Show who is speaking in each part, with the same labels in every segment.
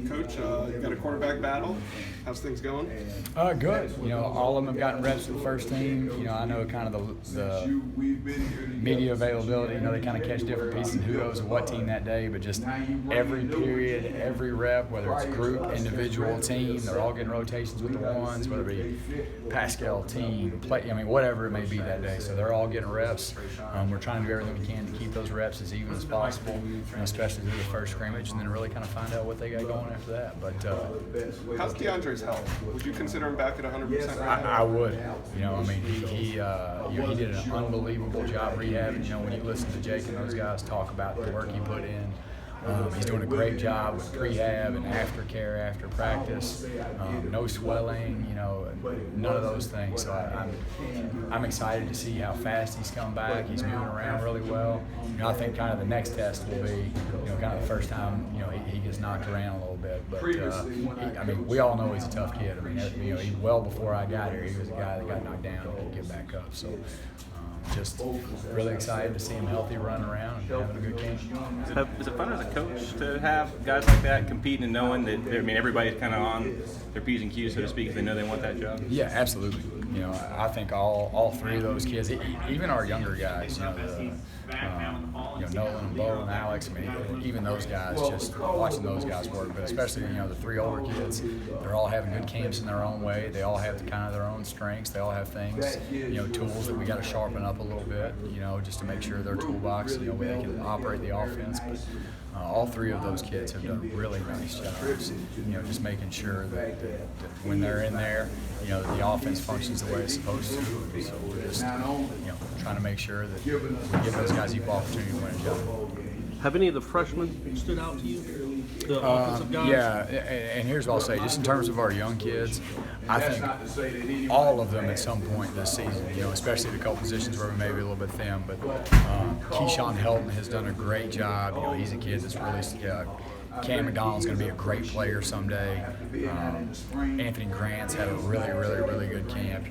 Speaker 1: Coach, you got a quarterback battle. How's things going?
Speaker 2: Good. All of them have gotten reps for the first team. I know kind of the media availability. They kind of catch different pieces and who knows what team that day. But just every period, every rep, whether it's group, individual, team, they're all getting rotations with the ones, whether it be Pascal, team, play. Whatever it may be that day. So they're all getting reps. We're trying to do everything we can to keep those reps as even as possible, especially through the first scrimmage, and then really kind of find out what they got going after that. But
Speaker 1: how's DeAndre's health? Would you consider him back at 100%?
Speaker 2: I would. He did an unbelievable job rehabbing. When you listen to Jake and those guys talk about the work he put in, he's doing a great job with prehab and aftercare after practice. No swelling, none of those things. So I'm excited to see how fast he's come back. He's moving around really well. I think kind of the next test will be, kind of the first time, he gets knocked around a little bit. But we all know he's a tough kid. He well before I got here, he was a guy that got knocked down and didn't get back up. So. Just really excited to see him healthy, running around, and having a good game.
Speaker 3: Is it fun as a coach to have guys like that competing and knowing that everybody's kind of on their P's and Q's, so to speak, if they know they want that job?
Speaker 2: Yeah, absolutely. I think all three of those kids, even our younger guys, Nolan and Bo and Alex, even those guys, just watching those guys work, but especially, the three older kids, they're all having good camps in their own way. They all have kind of their own strengths. They all have things, tools that we got to sharpen up a little bit, just to make sure their toolbox, where they can operate the offense. But all three of those kids have done really nice jobs, just making sure that when they're in there, the offense functions the way it's supposed to. So we're just, trying to make sure that we give those guys equal opportunity to win a job.
Speaker 4: Have any of the freshmen stood out to you? The offensive guys?
Speaker 2: Yeah, and here's what I'll say. Just in terms of our young kids, I think all of them at some point this season, especially the couple positions where we may be a little bit thin, but Keyshawn Helton has done a great job. He's a kid that's really Cam McDonald's going to be a great player someday. Anthony Grant's had a really, really, really good camp.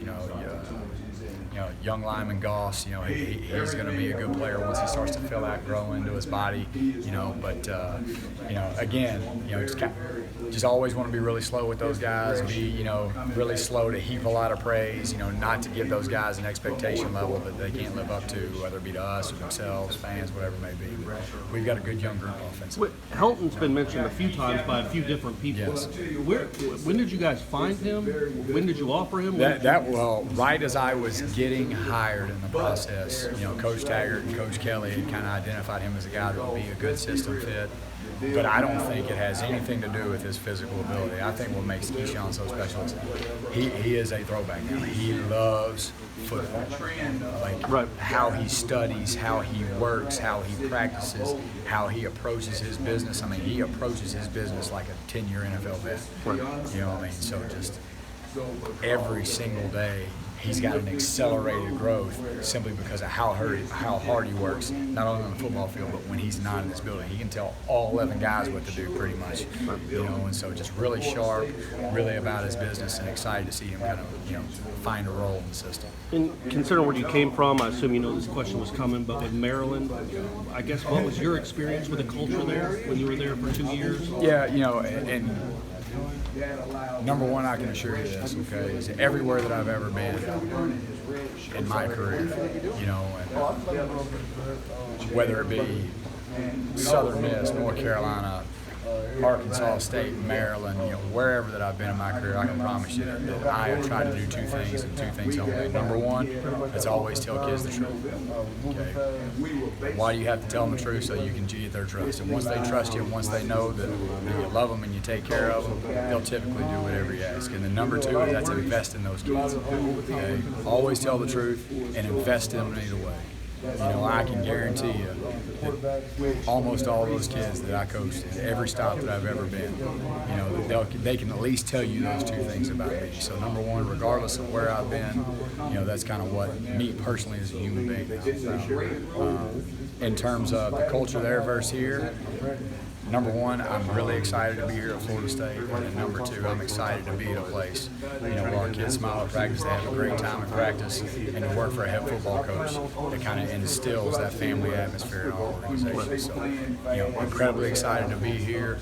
Speaker 2: Young Lyman Goss, he's going to be a good player once he starts to fill out, grow into his body, But again, just always want to be really slow with those guys. Be really slow to heap a lot of praise. Not to give those guys an expectation level that they can't live up to, whether it be to us or themselves, fans, whatever it may be. We've got a good young group offensively.
Speaker 4: Helton's been mentioned a few times by a few different people.
Speaker 2: Yes.
Speaker 4: When did you guys find him? When did you offer him?
Speaker 2: Right as I was getting hired in the process, Coach Taggart and Coach Kelly had kind of identified him as a guy that would be a good system fit. But I don't think it has anything to do with his physical ability. I think what makes Keyshawn so special is he is a throwback now. He loves football. How he studies, how he works, how he practices, how he approaches his business. He approaches his business like a 10-year NFL vet. So just every single day, he's got an accelerated growth simply because of how hard he works, not only on the football field, but when he's not in this building. He can tell all 11 guys what to do pretty much, and so just really sharp, really about his business, and excited to see him kind of, find a role in the system.
Speaker 4: And considering where you came from, I assume this question was coming, but with Maryland, I guess what was your experience with the culture there when you were there for 2 years?
Speaker 2: Yeah, and number one, I can assure you this, okay, is everywhere that I've ever been in my career, whether it be Southern Miss, North Carolina, Arkansas State, Maryland, wherever that I've been in my career, I can promise you that I have tried to do two things and two things only. Number one, is always tell kids the truth. Okay? Why do you have to tell them the truth? So you can get their trust. And once they trust you, and once they know that you love them and you take care of them, they'll typically do whatever you ask. And then number two is that's invest in those kids. Okay? Always tell the truth and invest in them either way. I can guarantee you that almost all those kids that I coached at every stop that I've ever been, they can at least tell you those two things about me. So number one, regardless of where I've been, that's kind of what me personally as a human being. In terms of the culture there versus here, number one, I'm really excited to be here at Florida State, and then number two, I'm excited to be at a place, where our kids smile at practice, they have a great time at practice, and to work for a head football coach that kind of instills that family atmosphere in our organization. So, incredibly excited to be here,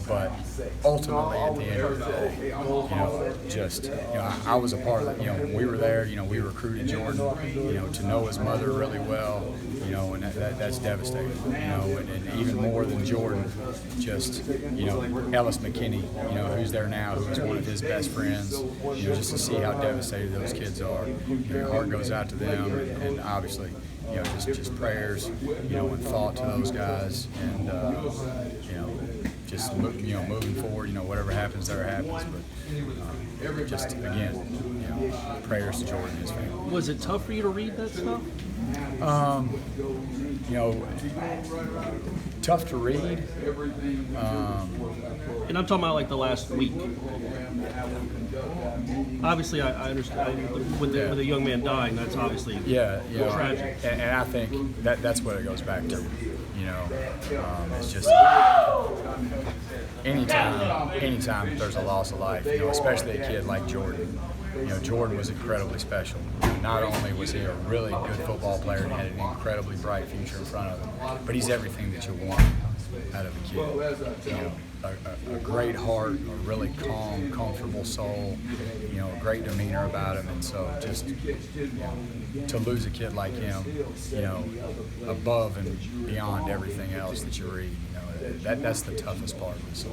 Speaker 2: but ultimately at the end of the day, I was a part of it. When we were there, we recruited Jordan, to know his mother really well, and that's devastating, and even more than Jordan, just, Ellis McKinney, who's there now, who's one of his best friends, just to see how devastated those kids are. Your heart goes out to them, and obviously, just prayers, and thought to those guys, and, just, moving forward, whatever happens, there happens, but just, again, prayers to Jordan and his family.
Speaker 4: Was it tough for you to read that stuff?
Speaker 2: Tough to read.
Speaker 4: And I'm talking about like the last week. Obviously, I understand with a young man dying. That's obviously tragic.
Speaker 2: And I think that's what it goes back to. It's just anytime there's a loss of life, especially a kid like Jordan. Jordan was incredibly special. Not only was he a really good football player and had an incredibly bright future in front of him, but he's everything that you want out of a kid. A great heart, a really calm, comfortable soul, a great demeanor about him, and so just to lose a kid like him, above and beyond everything else that you read, that's the toughest part of it. So.